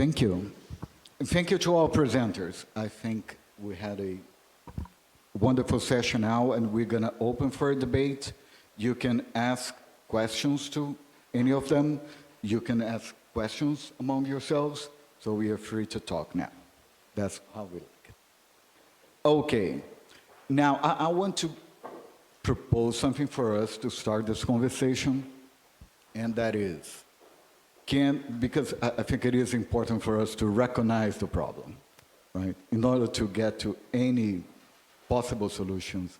Thank you. Thank you to all presenters. I think we had a wonderful session now, and we're going to open for a debate. You can ask questions to any of them. You can ask questions among yourselves, so we are free to talk now. That's how we like it. Okay. Now, I want to propose something for us to start this conversation, and that is, because I think it is important for us to recognize the problem, right? In order to get to any possible solutions,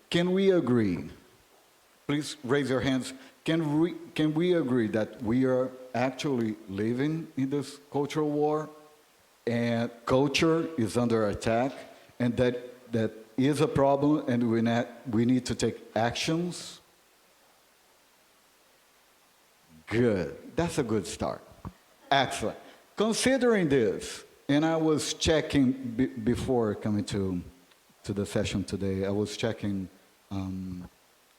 can we agree? Please raise your hands. Can we agree that we are actually living in this cultural war, and culture is under attack, and that is a problem, and we need to take actions? Good. That's a good start. Excellent. Considering this, and I was checking before coming to the session today, I was checking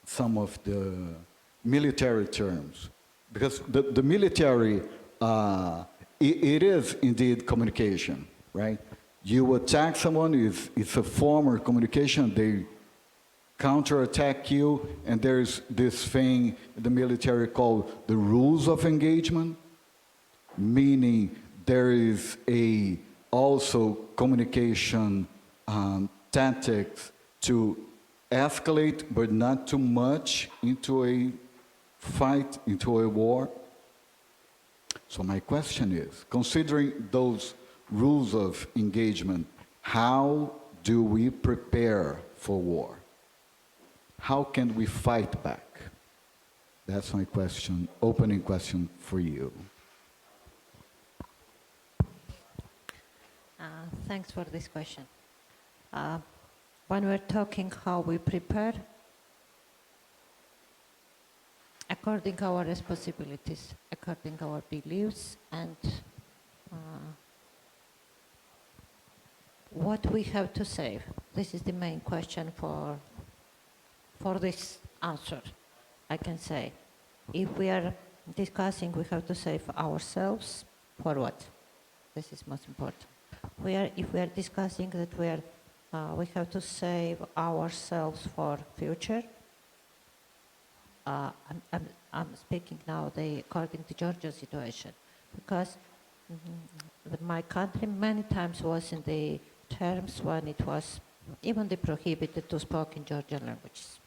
some of the military terms, because the military, it is indeed communication, right? You attack someone, it's a form of communication, they counterattack you, and there's this thing in the military called the rules of engagement, meaning there is also communication tactics to escalate, but not too much into a fight, into a war. So my question is, considering those rules of engagement, how do we prepare for war? How can we fight back? That's my question, opening question for you. Thanks for this question. When we're talking how we prepare, according to our responsibilities, according to our beliefs, and what we have to save. This is the main question for this answer, I can say. If we are discussing, we have to save ourselves for what? This is most important. If we are discussing that we have to save ourselves for future, I'm speaking now according to Georgia's situation, because my country many times was in the terms when it was even prohibited to speak in Georgian languages.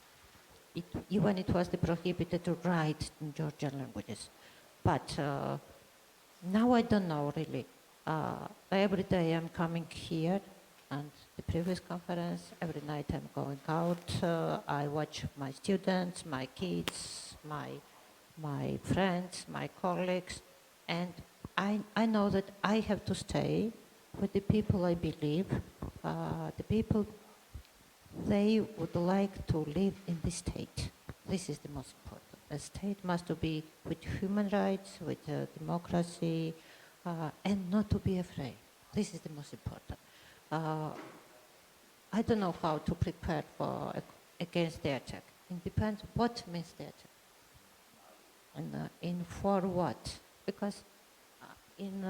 Even it was prohibited to write in Georgian languages. But now I don't know really. Every day I'm coming here, and the previous conference, every night I'm going out. I watch my students, my kids, my friends, my colleagues, and I know that I have to stay with the people I believe, the people they would like to live in the state. This is the most important. A state must be with human rights, with democracy, and not to be afraid. This is the most important. I don't know how to prepare against the attack. It depends what means the attack. And for what? Because in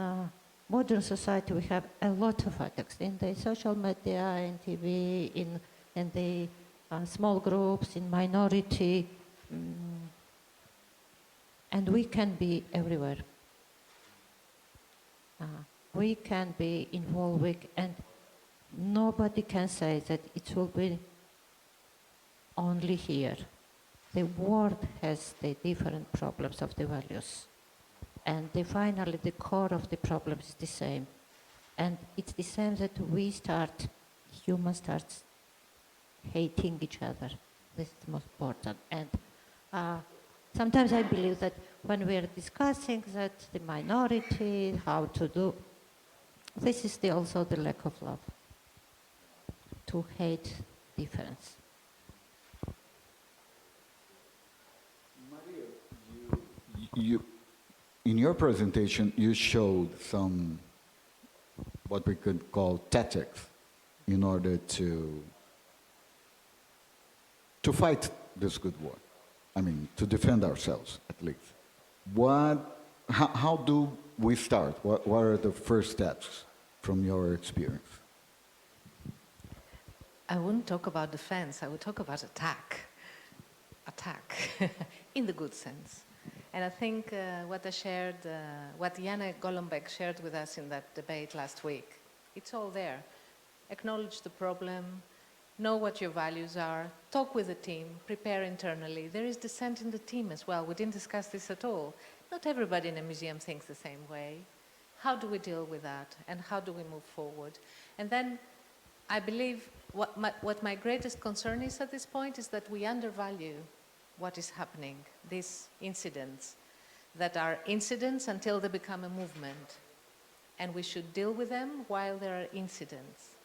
modern society we have a lot of attacks in the social media, in TV, in the small groups, in minority, and we can be everywhere. We can be involved, and nobody can say that it will be only here. The world has the different problems of the values, and finally the core of the problem is the same. And it's the same that humans start hating each other. This is the most important. And sometimes I believe that when we are discussing that the minority, how to do, this is also the lack of love, to hate difference. Maria, in your presentation, you showed some, what we could call tactics, in order to fight this good war. I mean, to defend ourselves, at least. What how do we start? What are the first steps from your experience? I wouldn't talk about defense, I would talk about attack. Attack, in the good sense. And I think what Jana Golombek shared with us in that debate last week, it's all there. Acknowledge the problem, know what your values are, talk with the team, prepare internally. There is dissent in the team as well. We didn't discuss this at all. Not everybody in a museum thinks the same way. How do we deal with that? And how do we move forward? And then I believe what my greatest concern is at this point is that we undervalue what is happening, these incidents that are incidents until they become a movement. And we should deal with them while there are incidents.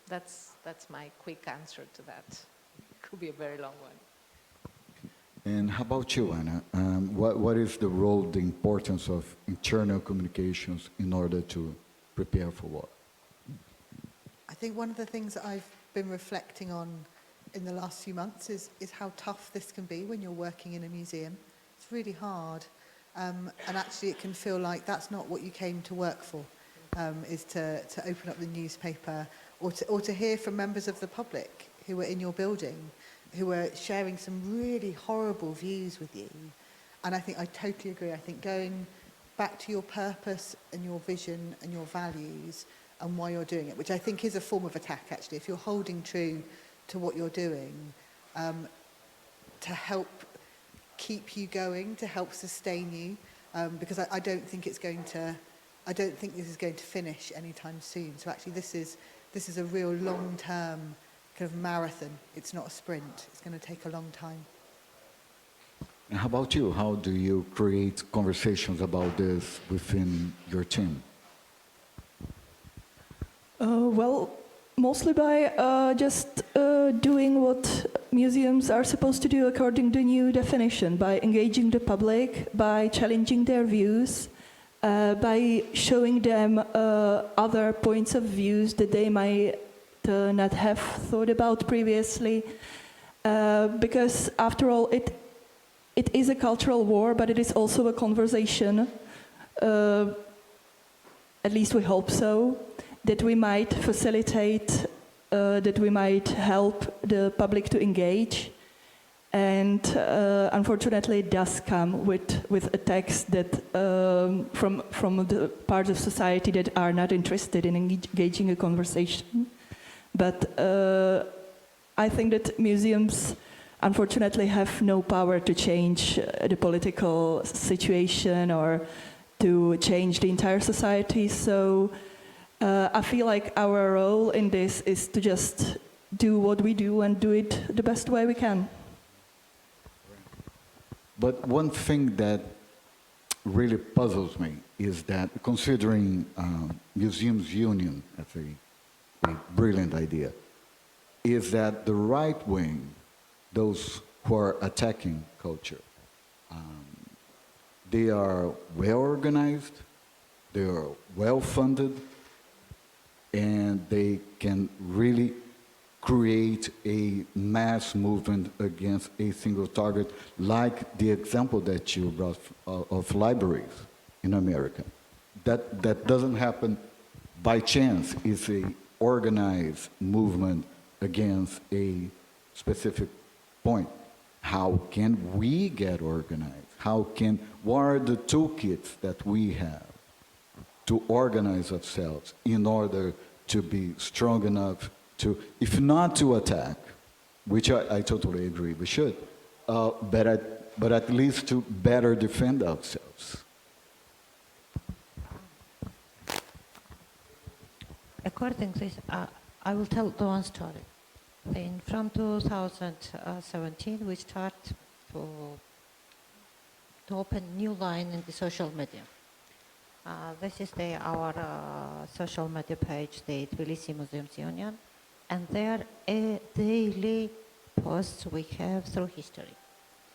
That's my quick answer to that. It could be a very long one. And how about you, Anna? What is the role, the importance of internal communications in order to prepare for war? I think one of the things that I've been reflecting on in the last few months is how tough this can be when you're working in a museum. It's really hard. And actually it can feel like that's not what you came to work for, is to open up the newspaper or to hear from members of the public who were in your building, who were sharing some really horrible views with you. And I think I totally agree. I think going back to your purpose and your vision and your values and why you're doing it, which I think is a form of attack actually, if you're holding true to what you're doing, to help keep you going, to help sustain you, because I don't think this is going to finish anytime soon. So actually this is a real long-term kind of marathon. It's not a sprint. It's going to take a long time. And how about you? How do you create conversations about this within your team? Well, mostly by just doing what museums are supposed to do according to new definition, by engaging the public, by challenging their views, by showing them other points of views that they might not have thought about previously. Because after all, it is a cultural war, but it is also a conversation, at least we hope so, that we might facilitate, that we might help the public to engage. And unfortunately, it does come with attacks that from the parts of society that are not interested in engaging a conversation. But I think that museums, unfortunately, have no power to change the political situation or to change the entire society. So I feel like our role in this is to just do what we do and do it the best way we can. But one thing that really puzzles me is that considering Museums Union as a brilliant idea, is that the right wing, those who are attacking culture, they are well organized, they are well funded, and they can really create a mass movement against a single target, like the example that you brought of libraries in America. That doesn't happen by chance. It's a organized movement against a specific point. How can we get organized? What are the toolkits that we have to organize ourselves in order to be strong enough to, if not to attack, which I totally agree we should, but at least to better defend ourselves? According to this, I will tell the one story. From 2017, we start to open new line in the social media. This is our social media page, the Tbilisi Museums Union, and there are daily posts we have through history.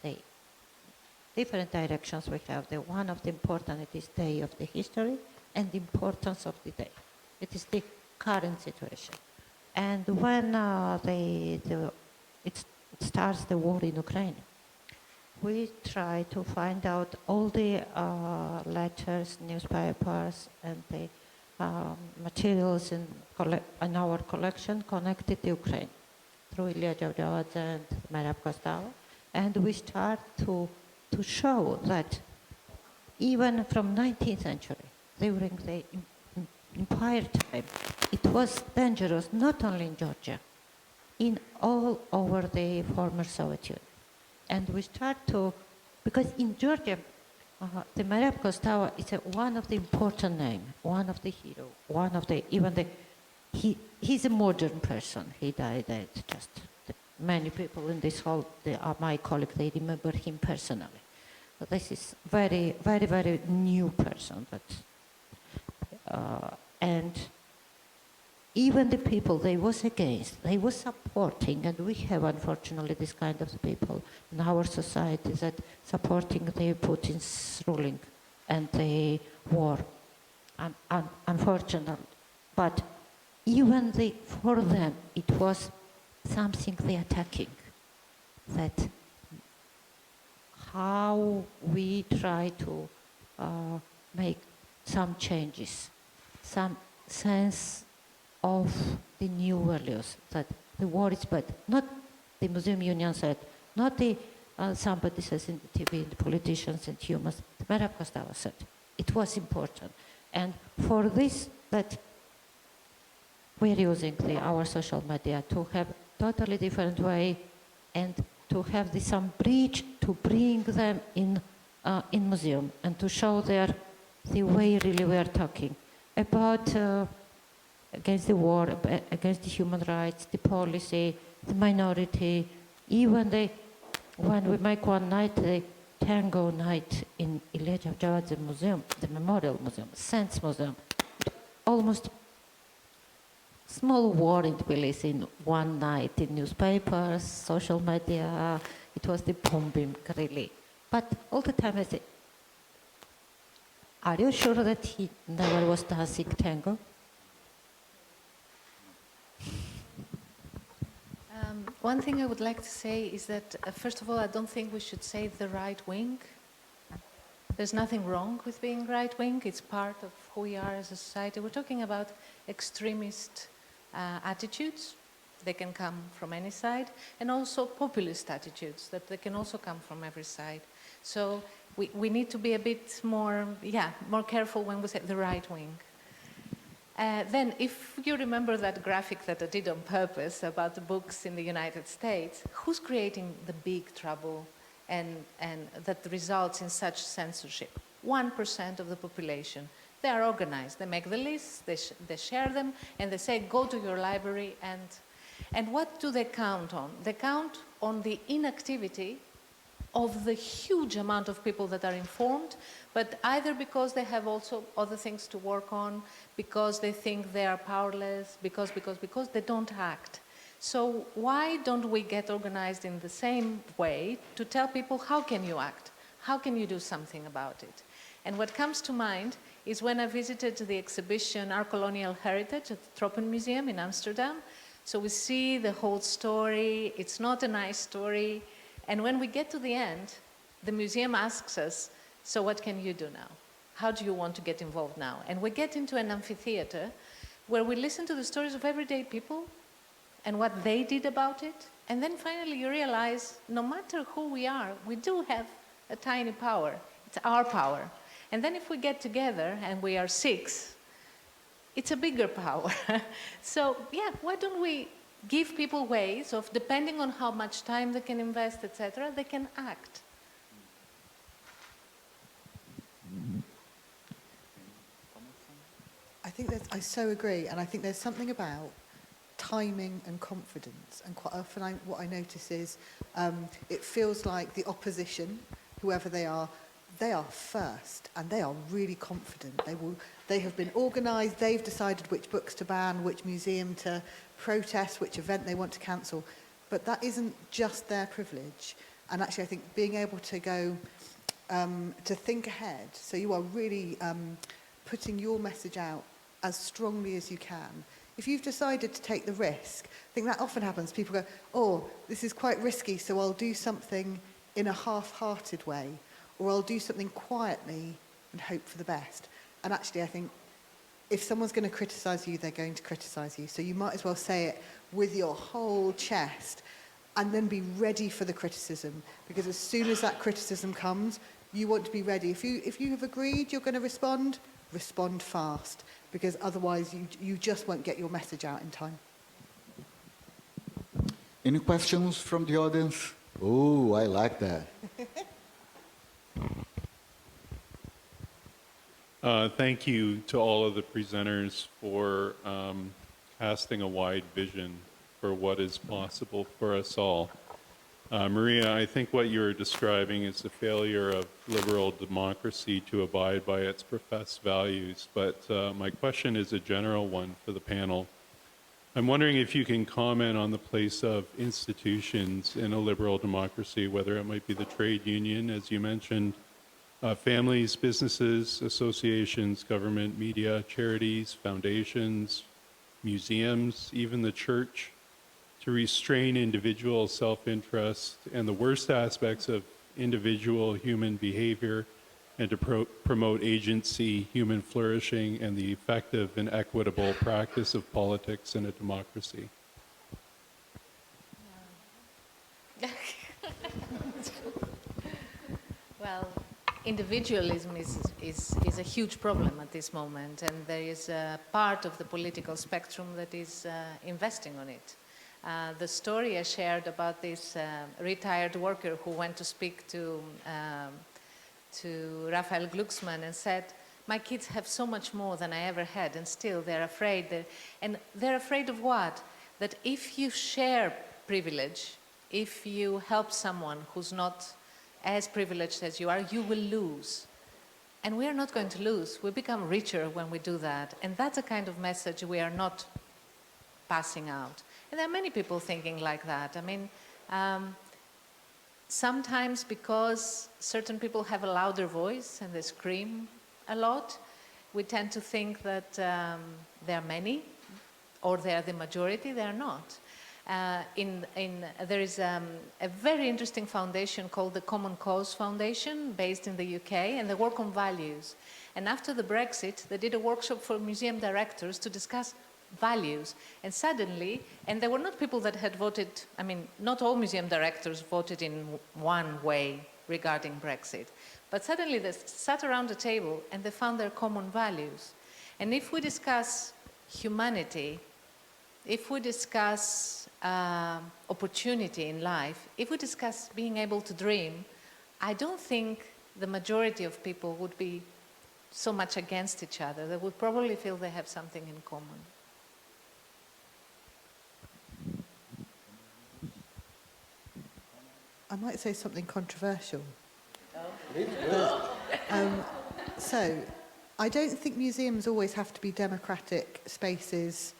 The different directions we have. The one of the important, it is day of the history, and the importance of the day. It is the current situation. And when it starts the war in Ukraine, we try to find out all the letters, newspapers, and the materials in our collection connected to Ukraine through Ilya Giorgi and Maria Kostava. And we start to show that even from 19th century, during the empire time, it was dangerous not only in Georgia, in all over the former Soviet Union. And we start to, because in Georgia, the Maria Kostava is one of the important names, one of the heroes, one of the, even the, he's a modern person. He died at just, many people in this hall, they are my colleagues, they remember him personally. So this is very, very, very new person. And even the people they was against, they was supporting, and we have unfortunately this kind of people in our society that supporting the Putin's ruling and the war, unfortunately. But even for them, it was something they attacking, that how we try to make some changes, some sense of the new values, that the war is bad. Not the Museum Union said, not the somebody says in the TV, the politicians and humans, Maria Kostava said. It was important. And for this, that we're using our social media to have totally different way and to have some bridge to bring them in museum and to show the way really we are talking about against the war, against the human rights, the policy, the minority, even when we make one night, the tango night in Ilya Giorgi Museum, the Memorial Museum, Sense Museum, almost small war in Tbilisi in one night in newspapers, social media, it was the bombing really. But all the time I say, are you sure that he never was dancing tango? One thing I would like to say is that, first of all, I don't think we should say the right wing. There's nothing wrong with being right wing. It's part of who we are as a society. We're talking about extremist attitudes. They can come from any side, and also populist attitudes that they can also come from every side. So we need to be a bit more careful when we say the right wing. Then, if you remember that graphic that I did on purpose about the books in the United States, who's creating the big trouble and that results in such censorship? 1% of the population. They are organized. They make the lists, they share them, and they say, go to your library. And what do they count on? They count on the inactivity of the huge amount of people that are informed, but either because they have also other things to work on, because they think they are powerless, because they don't act. So why don't we get organized in the same way to tell people, how can you act? How can you do something about it? And what comes to mind is when I visited the exhibition Our Colonial Heritage at the Tropen Museum in Amsterdam. So we see the whole story. It's not a nice story. And when we get to the end, the museum asks us, so what can you do now? How do you want to get involved now? And we get into an amphitheater where we listen to the stories of everyday people and what they did about it. And then finally you realize, no matter who we are, we do have a tiny power. It's our power. And then if we get together and we are 6, it's a bigger power. So why don't we give people ways of, depending on how much time they can invest, etc., they can act. I so agree, and I think there's something about timing and confidence, and quite often what I notice is it feels like the opposition, whoever they are first, and they are really confident. They have been organised, they've decided which books to ban, which museum to protest, which event they want to cancel, but that isn't just their privilege. And actually I think being able to go, to think ahead, so you are really putting your message out as strongly as you can. If you've decided to take the risk, I think that often happens, people go, oh, this is quite risky, so I'll do something in a half-hearted way, or I'll do something quietly and hope for the best. And actually, I think if someone's going to criticize you, they're going to criticize you. So you might as well say it with your whole chest and then be ready for the criticism. Because as soon as that criticism comes, you want to be ready. If you have agreed you're going to respond fast. Because otherwise you just won't get your message out in time. Any questions from the audience? Oh, I like that. Thank you to all of the presenters for casting a wide vision for what is possible for us all. Maria, I think what you're describing is the failure of liberal democracy to abide by its professed values, but my question is a general one for the panel. I'm wondering if you can comment on the place of institutions in a liberal democracy, whether it might be the trade union, as you mentioned, families, businesses, associations, government, media, charities, foundations, museums, even the church, to restrain individual self-interest and the worst aspects of individual human behavior, and to promote agency, human flourishing, and the effective and equitable practice of politics in a democracy. Well, individualism is a huge problem at this moment, and there is a part of the political spectrum that is investing on it. The story I shared about this retired worker who went to speak to Raphael Glucksmann and said, my kids have so much more than I ever had, and still they're afraid. And they're afraid of what? That if you share privilege, if you help someone who's not as privileged as you are, you will lose. And we are not going to lose. We become richer when we do that. And that's a kind of message we are not passing out. And there are many people thinking like that. I mean, sometimes because certain people have a louder voice and they scream a lot, we tend to think that there are many, or they are the majority. They are not. There is a very interesting foundation called the Common Cause Foundation, based in the UK, and they work on values. And after the Brexit, they did a workshop for museum directors to discuss values. And suddenly, and there were not people that had voted, I mean, not all museum directors voted in one way regarding Brexit. But suddenly they sat around a table and they found their common values. And if we discuss humanity, if we discuss opportunity in life, if we discuss being able to dream, I don't think the majority of people would be so much against each other. They would probably feel they have something in common. I might say something controversial. So, I don't think museums always have to be democratic spaces,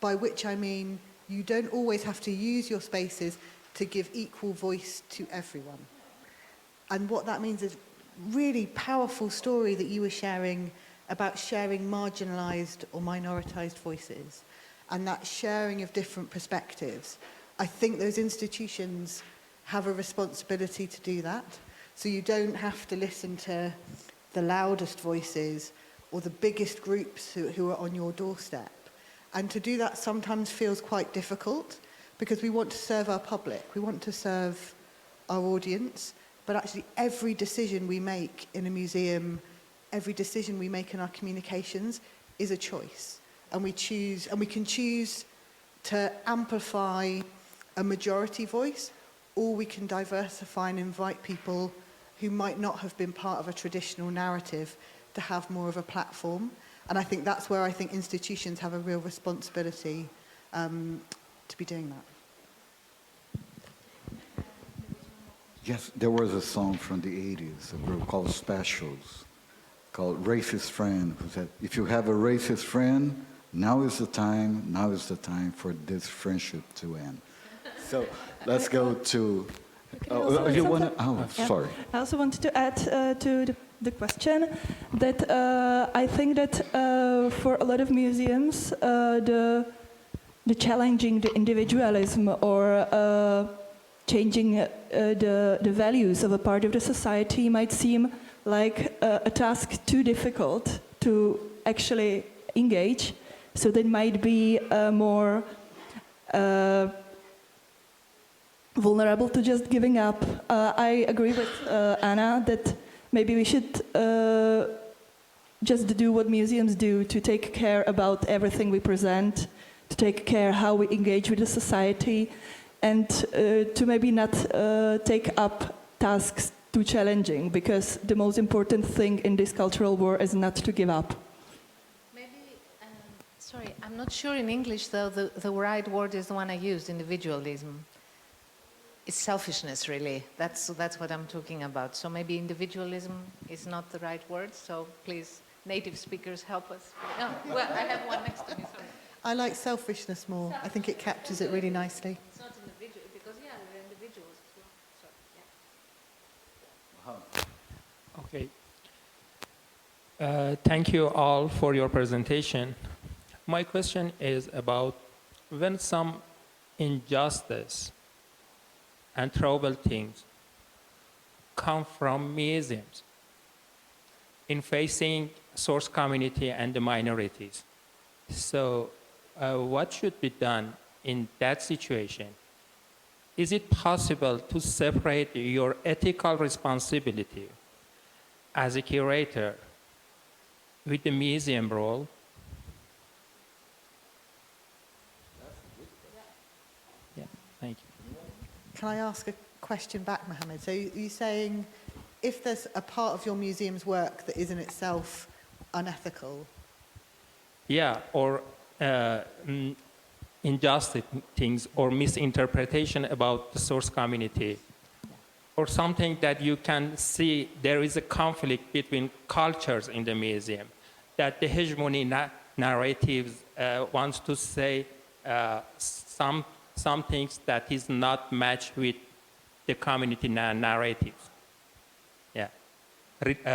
by which I mean you don't always have to use your spaces to give equal voice to everyone. And what that means is really powerful story that you were sharing about sharing marginalized or minoritized voices, and that sharing of different perspectives. I think those institutions have a responsibility to do that. So you don't have to listen to the loudest voices or the biggest groups who are on your doorstep. And to do that sometimes feels quite difficult because we want to serve our public, we want to serve our audience, but actually every decision we make in a museum, every decision we make in our communications is a choice. And we can choose to amplify a majority voice, or we can diversify and invite people who might not have been part of a traditional narrative to have more of a platform. And I think that's where I think institutions have a real responsibility to be doing that. Yes, there was a song from the 80s, a group called Specials, called Racist Friend, who said, if you have a racist friend, now is the time for this friendship to end. So let's go to, you want to, sorry. I also wanted to add to the question that I think that for a lot of museums, the challenging the individualism or changing the values of a part of the society might seem like a task too difficult to actually engage. So they might be more vulnerable to just giving up. I agree with Anna that maybe we should just do what museums do, to take care about everything we present, to take care how we engage with the society, and to maybe not take up tasks too challenging, because the most important thing in this cultural war is not to give up. Maybe, sorry, I'm not sure in English though the right word is the one I used, individualism. It's selfishness, really. That's what I'm talking about. So maybe individualism is not the right word. So please, native speakers, help us. Oh, well, I have one next to me. Sorry. I like selfishness more. I think it captures it really nicely. It's not individual because we're individuals as well. Sorry. Okay. Thank you all for your presentation. My question is about when some injustice and trouble things come from museums in facing source community and the minorities. So what should be done in that situation? Is it possible to separate your ethical responsibility as a curator with the museum role? Yeah, thank you. Can I ask a question back, Mohammed? So you're saying if there's a part of your museum's work that is in itself unethical? Yeah, or injustice things or misinterpretation about the source community, or something that you can see there is a conflict between cultures in the museum, that the hegemony narratives wants to say some things that is not matched with the community narratives. Yeah,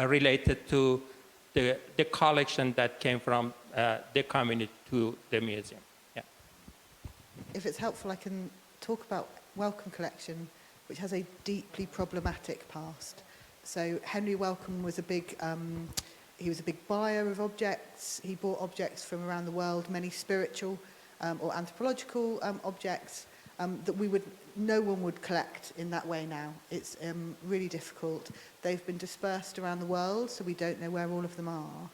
related to the collection that came from the community to the museum. Yeah. If it's helpful, I can talk about Wellcome Collection, which has a deeply problematic past. So Henry Wellcome was a big buyer of objects. He bought objects from around the world, many spiritual or anthropological objects that no one would collect in that way now. It's really difficult. They've been dispersed around the world, so we don't know where all of them are.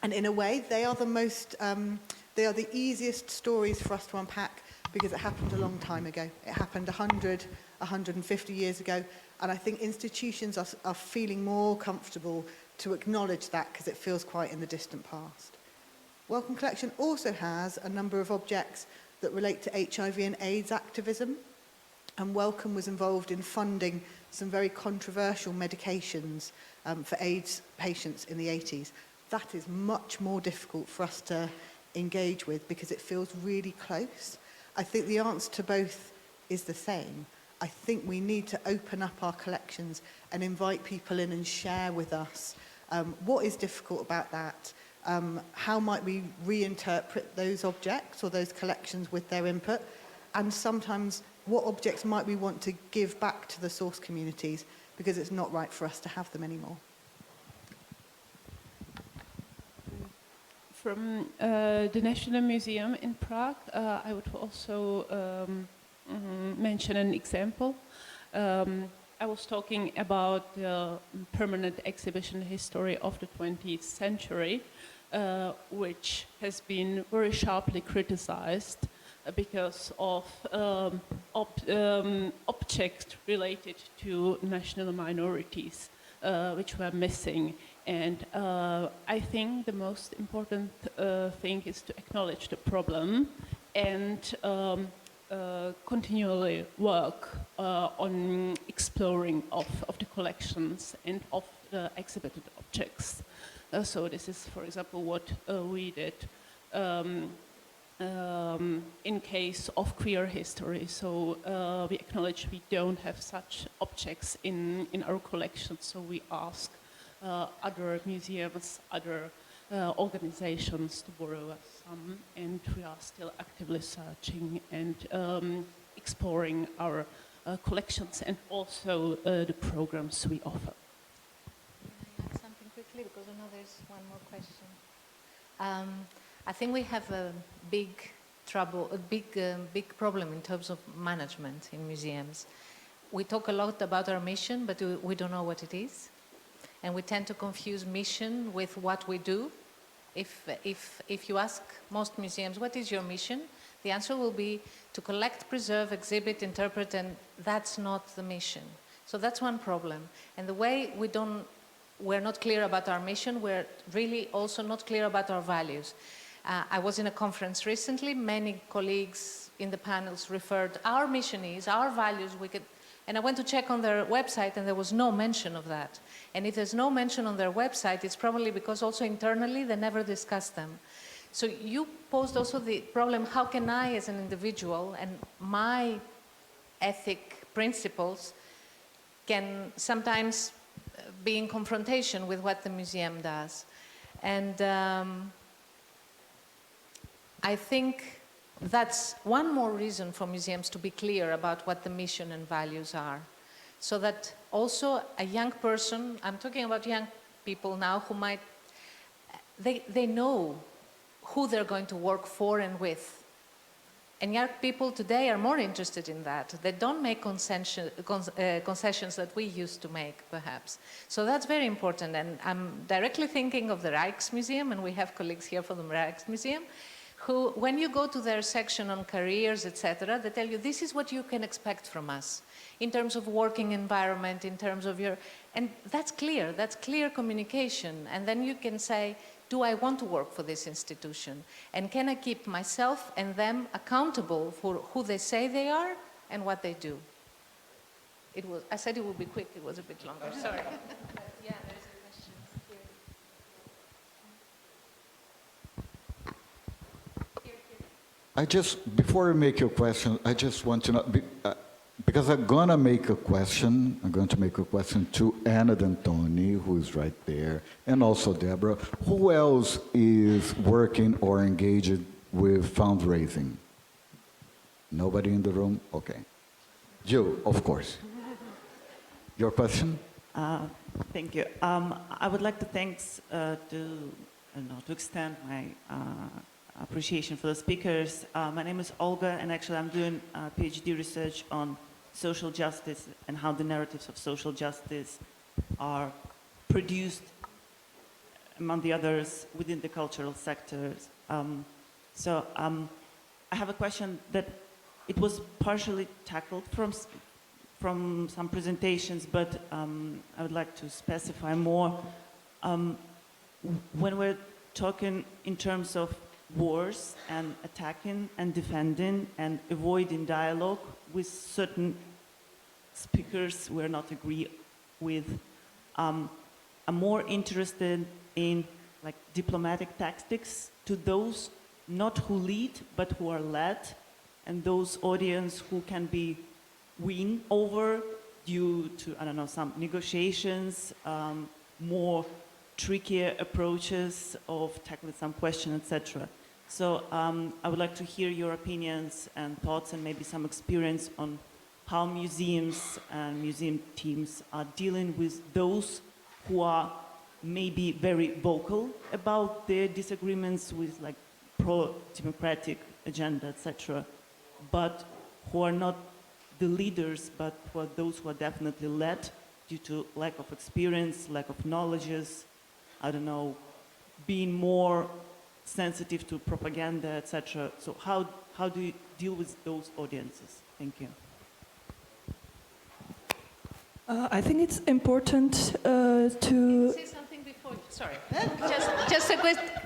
And in a way, they are the easiest stories for us to unpack because it happened a long time ago. It happened 100, 150 years ago. And I think institutions are feeling more comfortable to acknowledge that because it feels quite in the distant past. Wellcome Collection also has a number of objects that relate to HIV and AIDS activism. And Wellcome was involved in funding some very controversial medications for AIDS patients in the 80s. That is much more difficult for us to engage with because it feels really close. I think the answer to both is the same. I think we need to open up our collections and invite people in and share with us what is difficult about that, how might we reinterpret those objects or those collections with their input, and sometimes what objects might we want to give back to the source communities because it's not right for us to have them anymore. From the National Museum in Prague, I would also mention an example. I was talking about the permanent exhibition history of the 20th century, which has been very sharply criticized because of objects related to national minorities, which were missing. And I think the most important thing is to acknowledge the problem and continually work on exploring of the collections and of the exhibited objects. So this is, for example, what we did in case of queer history. So we acknowledge we don't have such objects in our collection, so we ask other museums, other organizations to borrow us some, and we are still actively searching and exploring our collections and also the programs we offer. Can I add something quickly, because I know there's one more question. I think we have a big problem in terms of management in museums. We talk a lot about our mission, but we don't know what it is. And we tend to confuse mission with what we do. If you ask most museums, what is your mission? The answer will be to collect, preserve, exhibit, interpret, and that's not the mission. So that's one problem. And the way we're not clear about our mission, we're really also not clear about our values. I was in a conference recently, many colleagues in the panels referred, our mission is, our values, and I went to check on their website and there was no mention of that. And if there's no mention on their website, it's probably because also internally they never discussed them. So you posed also the problem, how can I as an individual and my ethic principles can sometimes be in confrontation with what the museum does. And I think that's one more reason for museums to be clear about what the mission and values are. So that also a young person, I'm talking about young people now who might, they know who they're going to work for and with. And young people today are more interested in that. They don't make concessions that we used to make, perhaps. So that's very important. And I'm directly thinking of the Rijksmuseum, and we have colleagues here from the Rijksmuseum, who, when you go to their section on careers, etc., they tell you, this is what you can expect from us in terms of working environment, in terms of your... And that's clear communication. And then you can say, do I want to work for this institution? And can I keep myself and them accountable for who they say they are and what they do? I said it would be quick, it was a bit longer, sorry. Yeah, there's a question here. Before you make your question, I just want to know, because I'm going to make a question to Anna D'Antoni, who is right there, and also Deborah. Who else is working or engaged with fundraising? Nobody in the room? Okay. You, of course. Your question? Thank you. I would like to extend my appreciation for the speakers. My name is Olga, and actually I'm doing PhD research on social justice and how the narratives of social justice are produced, among the others, within the cultural sectors. So I have a question that it was partially tackled from some presentations, but I would like to specify more. When we're talking in terms of wars and attacking and defending and avoiding dialogue with certain speakers we're not agree with, I'm more interested in like diplomatic tactics to those not who lead but who are led, and those audience who can be win over due to, I don't know, some negotiations, more trickier approaches of tackling some question, etc. So I would like to hear your opinions and thoughts and maybe some experience on how museums and museum teams are dealing with those who are maybe very vocal about their disagreements with like pro-democratic agenda, etc., but who are not the leaders, but who are those who are definitely led due to lack of experience, lack of knowledges, I don't know, being more sensitive to propaganda, etc. So how do you deal with those audiences? Thank you. I think it's important to... Say something before, sorry. just a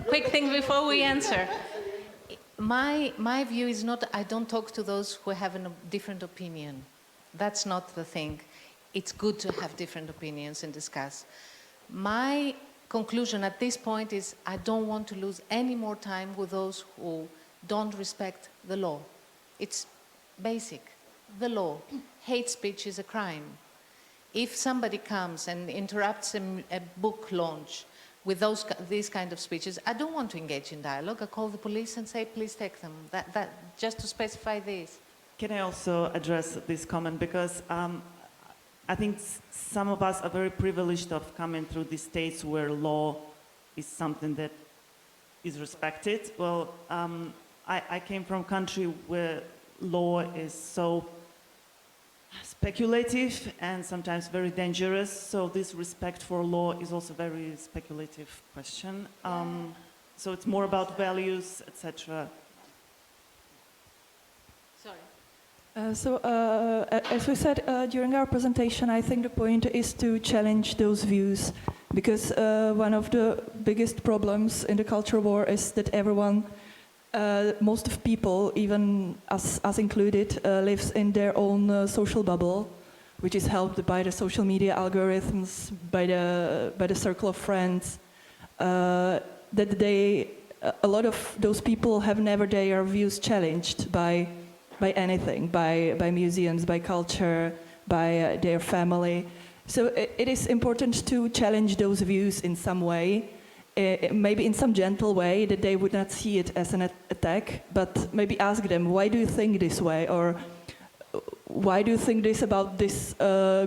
quick thing before we answer. My view is not, I don't talk to those who have a different opinion. That's not the thing. It's good to have different opinions and discuss. My conclusion at this point is I don't want to lose any more time with those who don't respect the law. It's basic, the law. Hate speech is a crime. If somebody comes and interrupts a book launch with these kind of speeches, I don't want to engage in dialogue. I call the police and say, please take them. Just to specify this. Can I also address this comment? Because I think some of us are very privileged of coming through these states where law is something that is respected. Well, I came from a country where law is so speculative and sometimes very dangerous. So this respect for law is also a very speculative question. So it's more about values, etc. Sorry. As we said during our presentation, I think the point is to challenge those views, because one of the biggest problems in the culture war is that everyone, most of people, even us included, lives in their own social bubble, which is helped by the social media algorithms, by the circle of friends. That a lot of those people have never their views challenged by anything, by museums, by culture, by their family. So it is important to challenge those views in some way, maybe in some gentle way that they would not see it as an attack, but maybe ask them, why do you think this way? Or why do you think this about this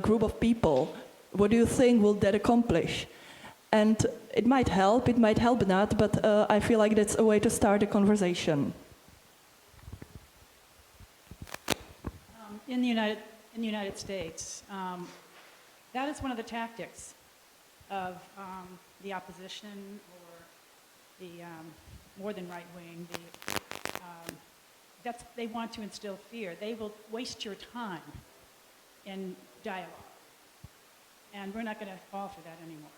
group of people? What do you think will that accomplish? And it might help not, but I feel like that's a way to start a conversation. In the United States, that is one of the tactics of the opposition or the more than right wing. They want to instill fear. They will waste your time in dialogue, and we're not going to fall for that anymore.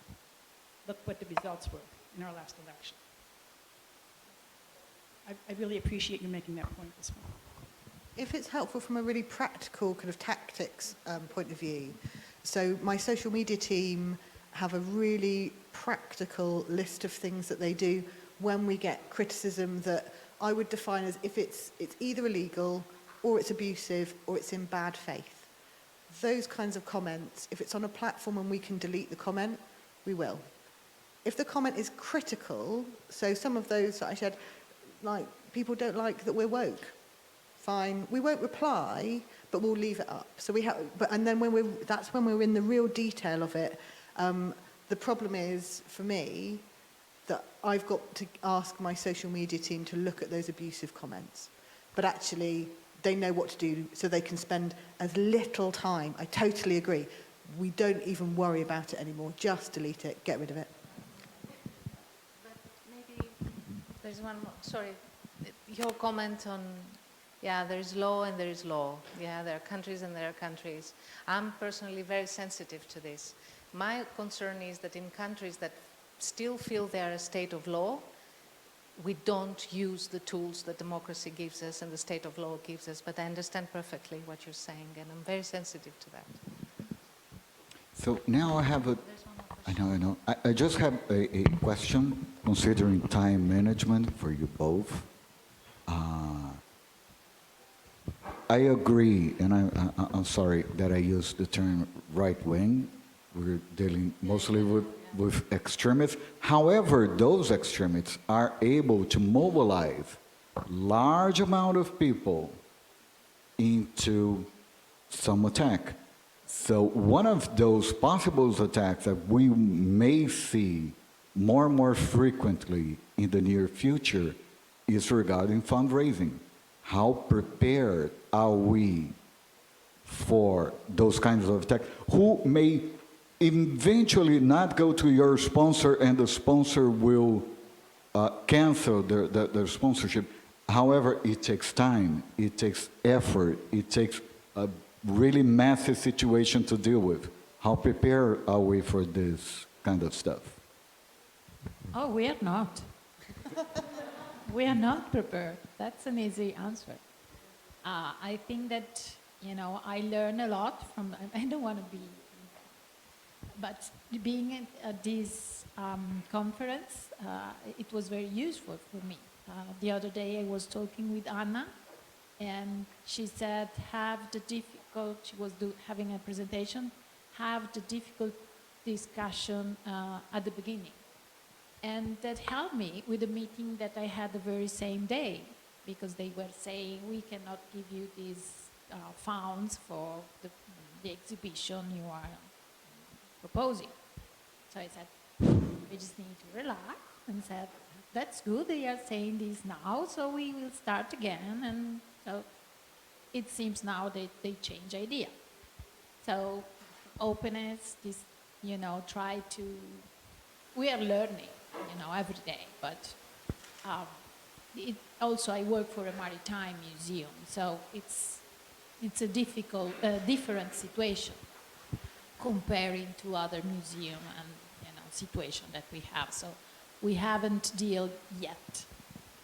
Look what the results were in our last election. I really appreciate you making that point this morning. If it's helpful from a really practical kind of tactics point of view, so my social media team have a really practical list of things that they do when we get criticism that I would define as if it's either illegal or it's abusive or it's in bad faith. Those kinds of comments, if it's on a platform and we can delete the comment, we will. If the comment is critical, so some of those that I said, like, people don't like that we're woke, fine, we won't reply, but we'll leave it up. So we have, and then that's when we're in the real detail of it. The problem is, for me, that I've got to ask my social media team to look at those abusive comments. But actually, they know what to do, so they can spend as little time. I totally agree. We don't even worry about it anymore. Just delete it, get rid of it. But maybe there's one more. Sorry, your comment on, yeah, there is law and there is law. Yeah, there are countries and there are countries. I'm personally very sensitive to this. My concern is that in countries that still feel they are a state of law, we don't use the tools that democracy gives us and the state of law gives us. But I understand perfectly what you're saying, and I'm very sensitive to that. So now I have I know. I just have a question, considering time management for you both. I agree, and I'm sorry that I used the term right wing. We're dealing mostly with extremists. However, those extremists are able to mobilize large amount of people into some attack. So one of those possible attacks that we may see more and more frequently in the near future is regarding fundraising. How prepared are we for those kinds of attacks? Who may eventually not go to your sponsor and the sponsor will cancel their sponsorship. However, it takes time, it takes effort, it takes a really massive situation to deal with. How prepared are we for this kind of stuff? Oh, we are not. We are not prepared. That's an easy answer. I think that, I learn a lot from, I don't want to be, but being at this conference, it was very useful for me. The other day I was talking with Anna, and she said, she was having a presentation, have the difficult discussion at the beginning. And that helped me with the meeting that I had the very same day. because they were saying we cannot give you these funds for the exhibition you are proposing. So I said, we just need to relax, and said, that's good, they are saying this now, so we will start again. And so it seems now they change idea. So openness, this, try to, we are learning, every day, but also I work for a maritime museum, so it's a different situation comparing to other museum and situation that we have. So we haven't dealt yet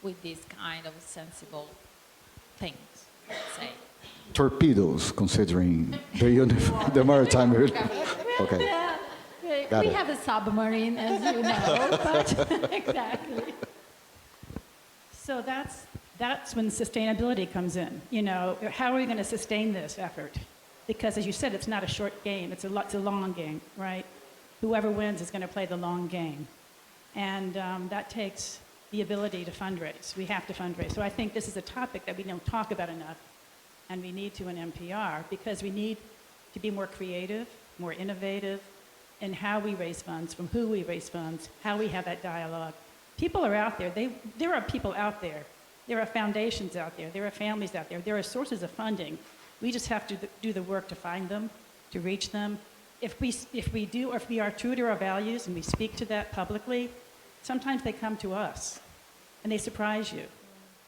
with this kind of sensible things, let's say. Torpedoes, considering the maritime. Okay. Yeah, Got we it. have a submarine, as you know, but exactly. So that's when sustainability comes in. How are we going to sustain this effort? Because as you said, it's not a short game, it's a long game, right? Whoever wins is going to play the long game. And that takes the ability to fundraise. We have to fundraise. So I think this is a topic that we don't talk about enough, and we need to in NPR, because we need to be more creative, more innovative in how we raise funds, from who we raise funds, how we have that dialogue. People are out there. There are people out there. There are foundations out there. There are families out there. There are sources of funding. We just have to do the work to find them, to reach them. If we are true to our values and we speak to that publicly, sometimes they come to us and they surprise you.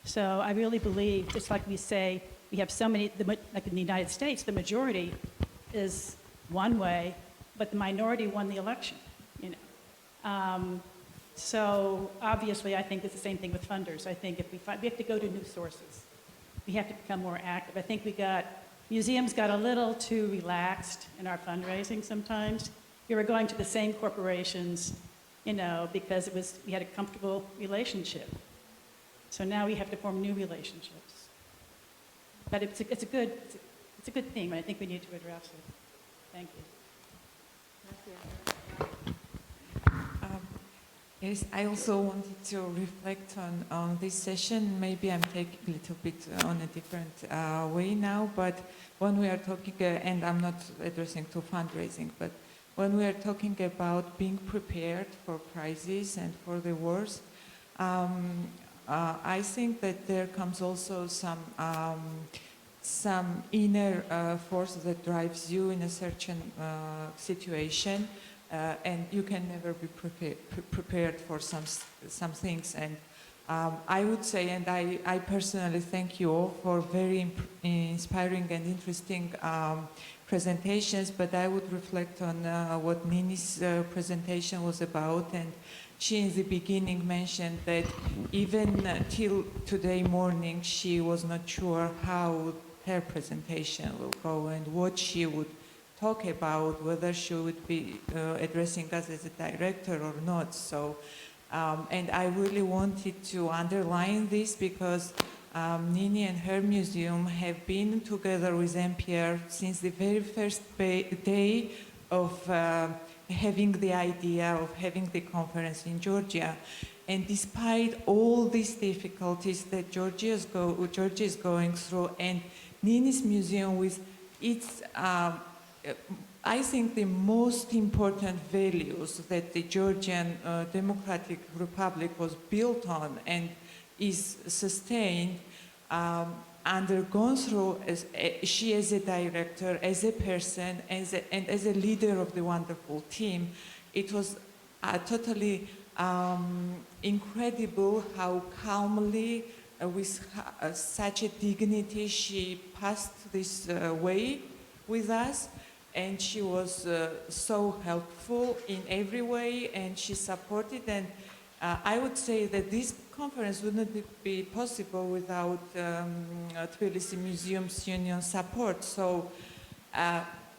So I really believe, just like we say, we have so many, like in the United States, the majority is one way, but the minority won the election, So obviously, I think it's the same thing with funders. I think we have to go to new sources. We have to become more active. I think museums got a little too relaxed in our fundraising sometimes. We were going to the same corporations, because we had a comfortable relationship. So now we have to form new relationships. But it's a good theme, and I think we need to address it. Thank you. Yes, I also wanted to reflect on this session. Maybe I'm taking a little bit on a different way now, but when we are talking, and I'm not addressing to fundraising, but when we are talking about being prepared for crises and for the wars, I think that there comes also some inner force that drives you in a certain situation. And you can never be prepared for some things. And I would say, and I personally thank you all for very inspiring and interesting presentations, but I would reflect on what Nini's presentation was about. And she in the beginning mentioned that even till today morning, she was not sure how her presentation will go and what she would talk about, whether she would be addressing us as a director or not. So, and I really wanted to underline this because Nini and her museum have been together with NPR since the very first day of having the idea of having the conference in Georgia. And despite all these difficulties that Georgia is going through, and Nini's museum with its I think the most important values that the Georgian Democratic Republic was built on and is sustained, undergone through she as a director, as a person, and as a leader of the wonderful team. It was totally incredible how calmly, with such a dignity, she passed this way with us. And she was so helpful in every way, and she supported. And I would say that this conference wouldn't be possible without Tbilisi Museums Union support. So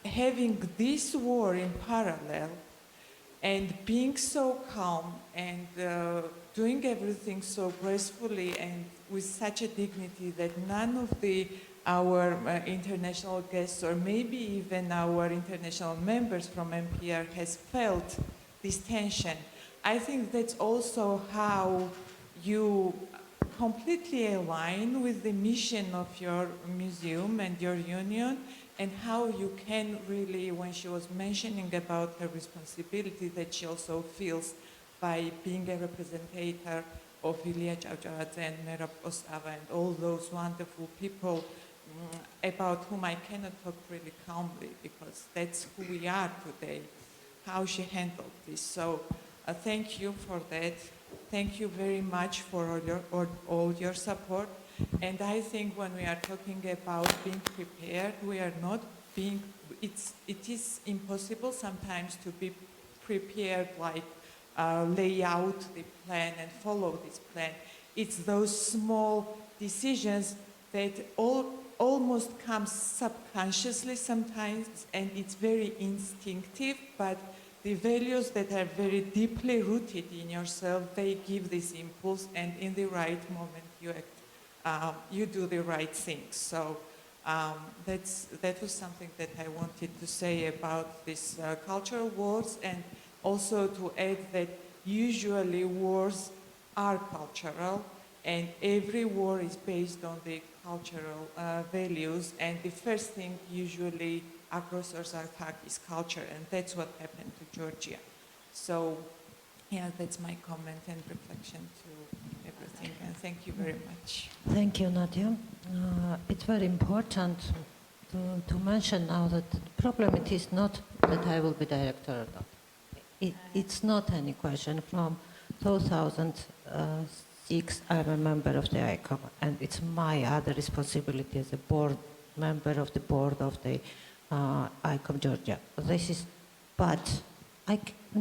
having this war in parallel and being so calm and doing everything so gracefully and with such a dignity that none of our international guests, or maybe even our international members from NPR, has felt this tension. I think that's also how you completely align with the mission of your museum and your union, and how you can really, when she was mentioning about her responsibility that she also feels by being a representative of Ilia Giorgi and Merab Ostava and all those wonderful people about whom I cannot talk really calmly, because that's who we are today, how she handled this. So thank you for that. Thank you very much for all your support. And I think when we are talking about being prepared, we are not being, it is impossible sometimes to be prepared, like lay out the plan and follow this plan. It's those small decisions that almost come subconsciously sometimes, and it's very instinctive, but the values that are very deeply rooted in yourself, they give this impulse, and in the right moment you act, you do the right things. So that was something that I wanted to say about this cultural wars, and also to add that usually wars are cultural, and every war is based on the cultural values, and the first thing usually aggressors attack is culture, and that's what happened to Georgia. So yeah, that's my comment and reflection to everything, and thank you very much. Thank you, Nadia. It's very important to mention now that the problem it is not that I will be director or not. It's not any question. From 2006, I'm a member of the ICOM, and it's my other responsibility as a board member of the board of the ICOM Georgia. But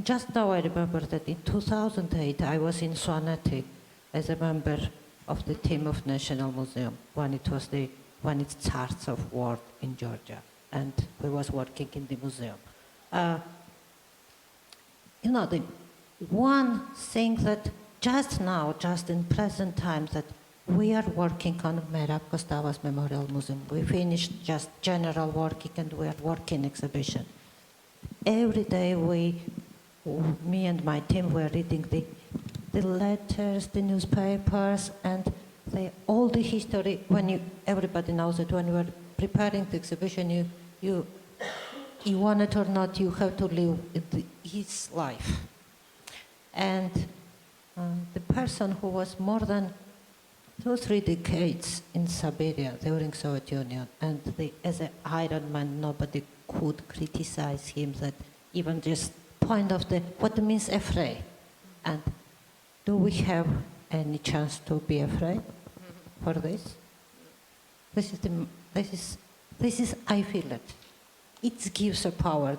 just now I remember that in 2008 I was in Swaneti as a member of the team of National Museum when it starts of war in Georgia, and we was working in the museum. You know, the one thing that just now, just in present times, that we are working on Merab Kostava's Memorial Museum. We finished just general working, and we are working exhibition. Every day me and my team were reading the letters, the newspapers, and all the history. Everybody knows that when you are preparing the exhibition, you want it or not, you have to live his life. And the person who was more than 2-3 decades in Siberia during Soviet Union, and as an Iron Man, nobody could criticize him, that even just point of what means afraid. And do we have any chance to be afraid for this? This is I feel it. It gives a power.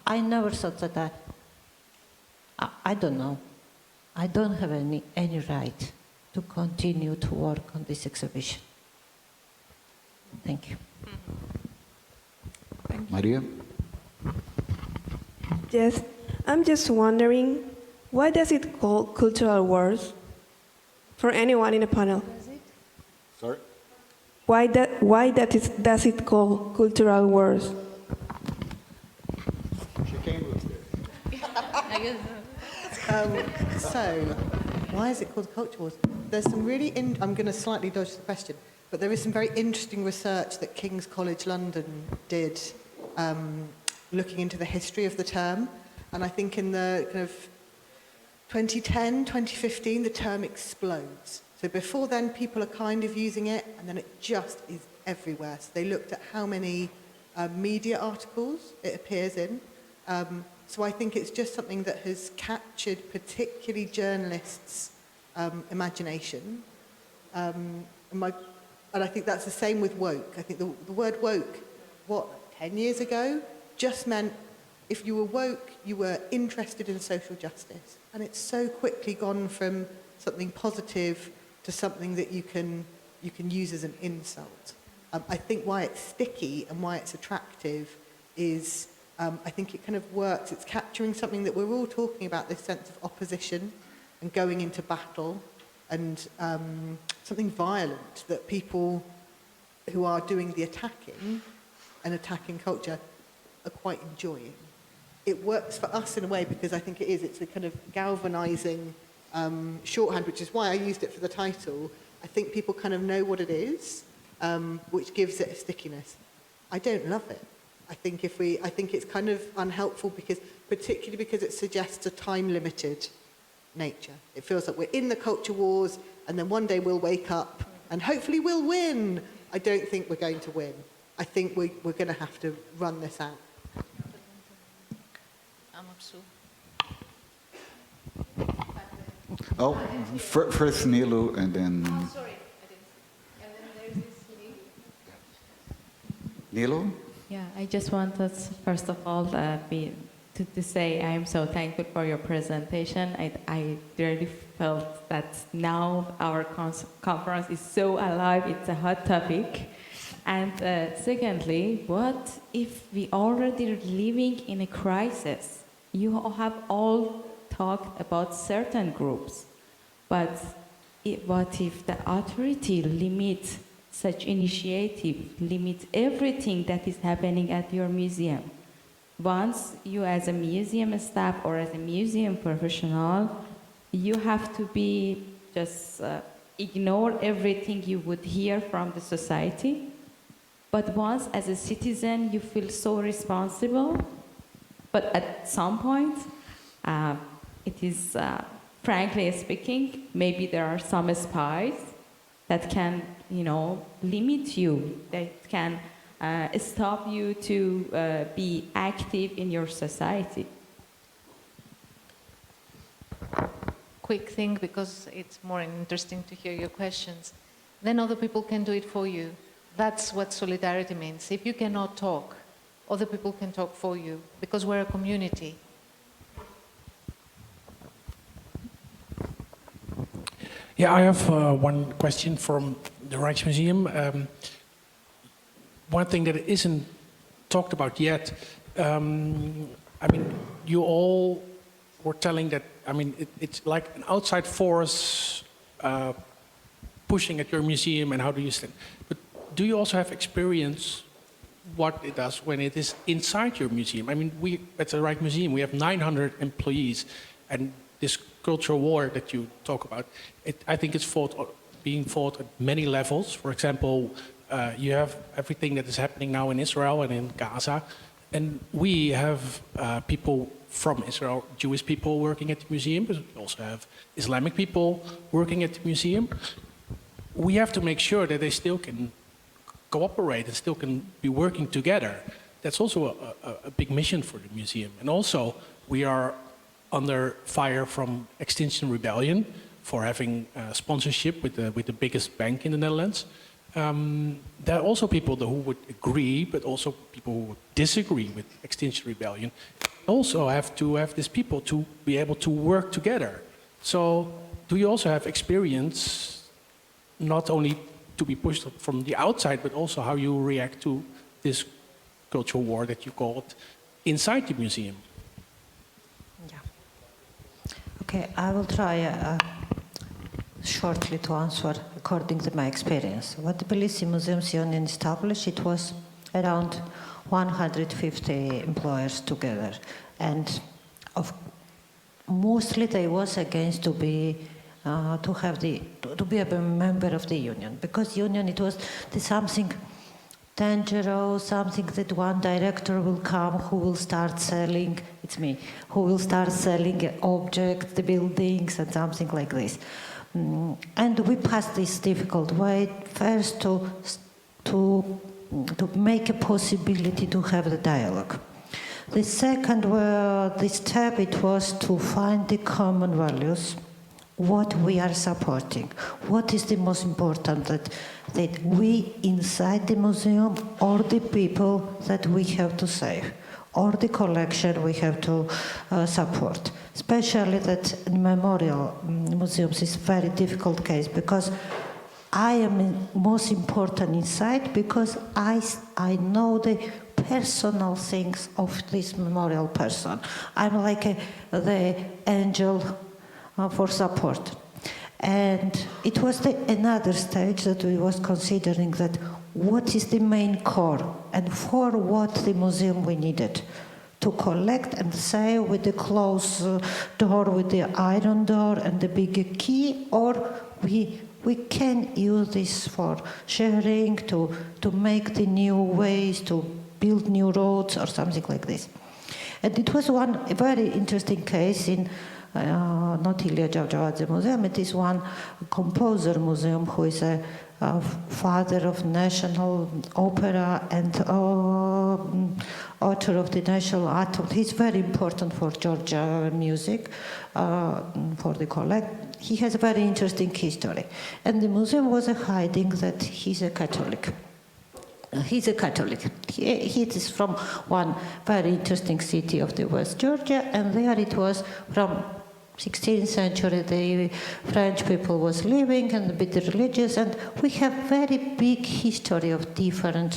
I never thought that I don't know. I don't have any right to continue to work on this exhibition. Thank you. Maria? Yes, I'm just wondering, why does it call cultural wars? For anyone in the panel. Sorry? Why does it call cultural wars? She came with So, why is it called culture wars? There's some really, I'm going to slightly dodge the question, but there is some very interesting research that King's College London did looking into the history of the term. And I think in the kind of 2010, 2015, the term explodes. So before then, people are kind of using it, and then it just is everywhere. So they looked at how many media articles it appears in. So I think it's just something that has captured particularly journalists' imagination. And I think that's the same with woke. I think the word woke, 10 years ago, just meant if you were woke, you were interested in social justice. And it's so quickly gone from something positive to something that you can use as an insult. I think why it's sticky and why it's attractive is I think it kind of works. It's capturing something that we're all talking about, this sense of opposition and going into battle, and something violent that people who are doing the attacking and attacking culture are quite enjoying. It works for us in a way because I think it's a kind of galvanizing shorthand, which is why I used it for the title. I think people kind of know what it is, which gives it a stickiness. I don't love it. I think it's kind of unhelpful particularly because it suggests a time-limited nature. It feels like we're in the culture wars, and then one day we'll wake up, and hopefully we'll win. I don't think we're going to win. I think we're going to have to run this out. Oh, first Nilu, and then... Oh, sorry, I didn't see. And then there's this Nilu? Yeah, I just wanted, first of all, to say I am so thankful for your presentation. I really felt that now our conference is so alive, it's a hot topic. And secondly, what if we already living in a crisis? You have all talked about certain groups, but what if the authority limits such initiative, limits everything that is happening at your museum? Once you as a museum staff or as a museum professional, you have to be just ignore everything you would hear from the society. But once as a citizen, you feel so responsible. But at some point, it is, frankly speaking, maybe there are some spies that can, limit you, that can stop you to be active in your society. quick thing, because it's more interesting to hear your questions. Then other people can do it for you. That's what solidarity means. If you cannot talk, other people can talk for you, because we're a community. Yeah, I have one question from the Rijksmuseum. One thing that isn't talked about yet, I mean, you all were telling that, I mean, it's like an outside force pushing at your museum, and how do you stand? But do you also have experience what it does when it is inside your museum? I mean, we at the Rijksmuseum, we have 900 employees, and this cultural war that you talk about, I think it's being fought at many levels. For example, you have everything that is happening now in Israel and in Gaza, and we have people from Israel, Jewish people working at the museum, but we also have Islamic people working at the museum. We have to make sure that they still can cooperate and still can be working together. That's also a big mission for the museum. And also, we are under fire from Extinction Rebellion for having sponsorship with the biggest bank in the Netherlands. There are also people who would agree, but also people who would disagree with Extinction Rebellion. Also have to have these people to be able to work together. So do you also have experience, not only to be pushed from the outside, but also how you react to this cultural war that you called inside the museum? Okay, I will try shortly to answer according to my experience. What the Tbilisi Museums Union established, it was around 150 employers together, and mostly they was against to be a member of the union, because union it was something dangerous, something that one director will come who will start selling, it's me, who will start selling objects, the buildings and something like this. And we passed this difficult way first to make a possibility to have the dialogue. The second the step, it was to find the common values, what we are supporting, what is the most important that we inside the museum, or the people that we have to save, or the collection we have to support. Especially that memorial museums is a very difficult case, because I am most important inside, because I know the personal things of this memorial person. I'm like the angel for support. And it was another stage that we was considering that what is the main core and for what the museum we needed to collect and save with the closed door, with the iron door and the big key, or we can use this for sharing, to make the new ways, to build new roads or something like this. And it was one very interesting case in not Ilya Giorgi Museum, it is one composer museum who is a father of national opera and author of the national anthem. He's very important for Georgia music, for the collect. He has a very interesting history. And the museum was hiding that he's a Catholic. He's a Catholic. He is from one very interesting city of the West Georgia, and there it was from 16th century, the French people was living and a bit religious, and we have very big history of different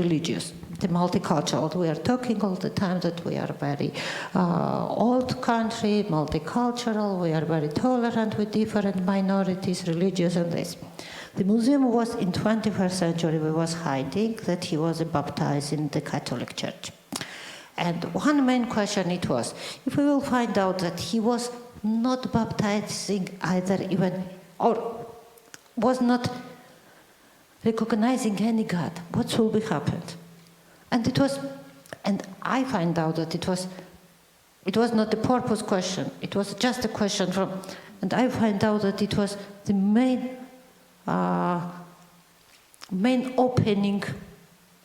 religions. The multicultural, we are talking all the time that we are very old country, multicultural, we are very tolerant with different minorities, religious and this. The museum was in 21st century, we was hiding that he was baptized in the Catholic Church. And one main question it was, if we will find out that he was not baptizing either even, or was not recognizing any God, what will be happened? And it was, and I find out that it was not a purpose question, it was just a question from, and I find out that it was the main opening,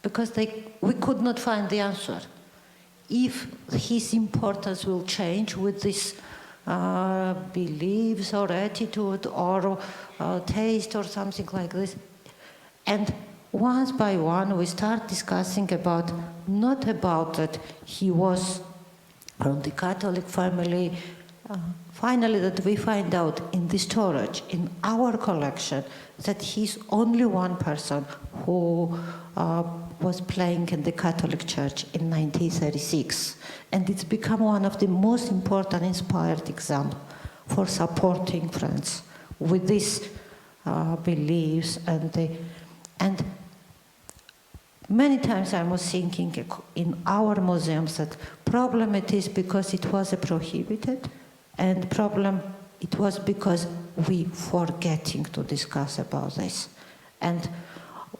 because we could not find the answer. If his importance will change with this beliefs or attitude or taste or something like this. And once by one we start discussing about, not about that he was from the Catholic family, finally that we find out in the storage, in our collection, that he's only one person who was playing in the Catholic Church in 1936. And it's become one of the most important inspired examples for supporting friends with these beliefs. And many times I was thinking in our museums that problem it is because it was prohibited, and problem it was because we forgetting to discuss about this. And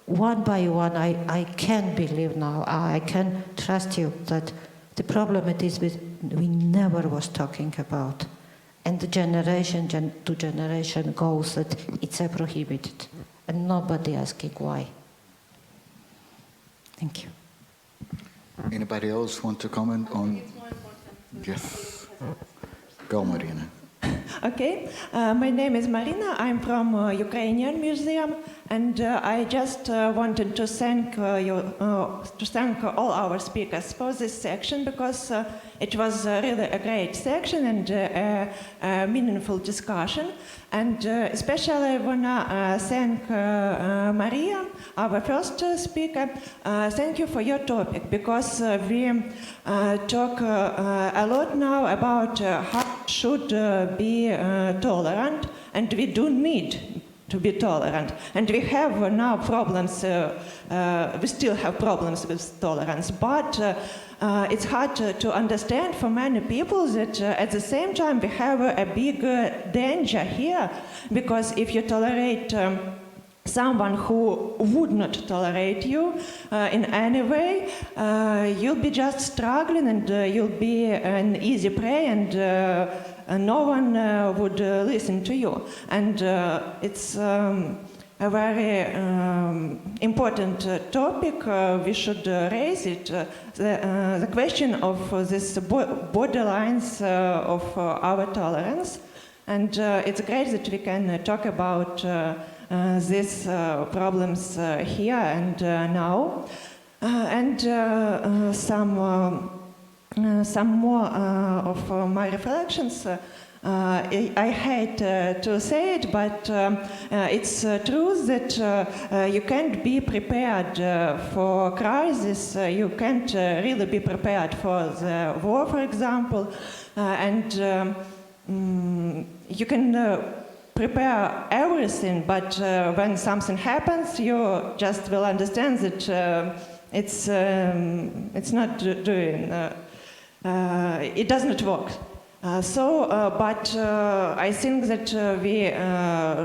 one by one, I can believe now, I can trust you that the problem it is with we never was talking about. And the generation to generation goes that it's prohibited. And nobody asking why. Thank you. Anybody else want to comment on? Yes. Go, Marina. Okay, my name is Marina. I'm from Ukrainian Museum, and I just wanted to thank all our speakers for this section, because it was really a great section and a meaningful discussion. And especially I want to thank Maria, our first speaker. Thank you for your topic, because we talk a lot now about how should be tolerant, and we do need to be tolerant. And we have now problems, we still have problems with tolerance, but it's hard to understand for many people that at the same time we have a big danger here, because if you tolerate someone who would not tolerate you in any way, you'll be just struggling, and you'll be an easy prey, and no one would listen to you. And it's a very important topic. We should raise it. The question of this borderlines of our tolerance. And it's great that we can talk about these problems here and now. And some more of my reflections. I hate to say it, but it's true that you can't be prepared for crisis. You can't really be prepared for the war, for example. And you can prepare everything, but when something happens, you just will understand that it's not doing, it does not work. But I think that we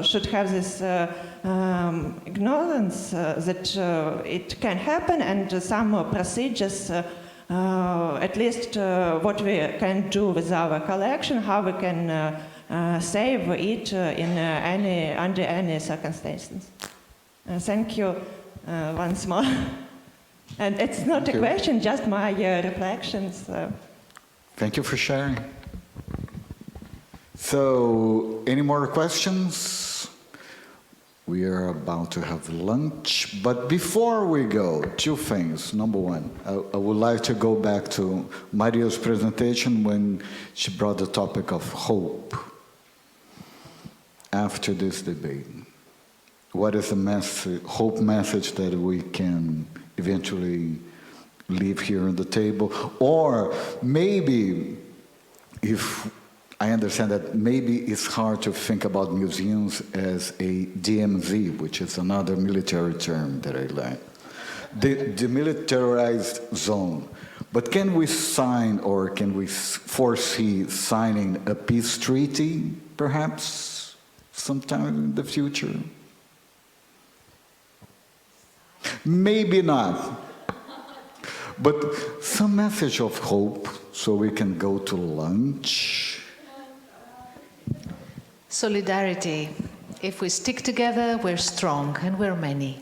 should have this ignorance that it can happen, and some procedures, at least what we can do with our collection, how we can save it under any circumstances. Thank you once more. And it's not a question, just my reflections. Thank you for sharing. So, any more questions? We are about to have lunch, but before we go, two things. Number one, I would like to go back to Maria's presentation when she brought the topic of hope. After this debate, what is the hope message that we can eventually leave here on the table? Or maybe, if I understand that maybe it's hard to think about museums as a DMZ, which is another military term that I learned. The demilitarized zone. But can we sign, or can we foresee signing a peace treaty, perhaps, sometime in the future? Maybe not. But some message of hope so we can go to lunch. Solidarity. If we stick together, we're strong, and we're many.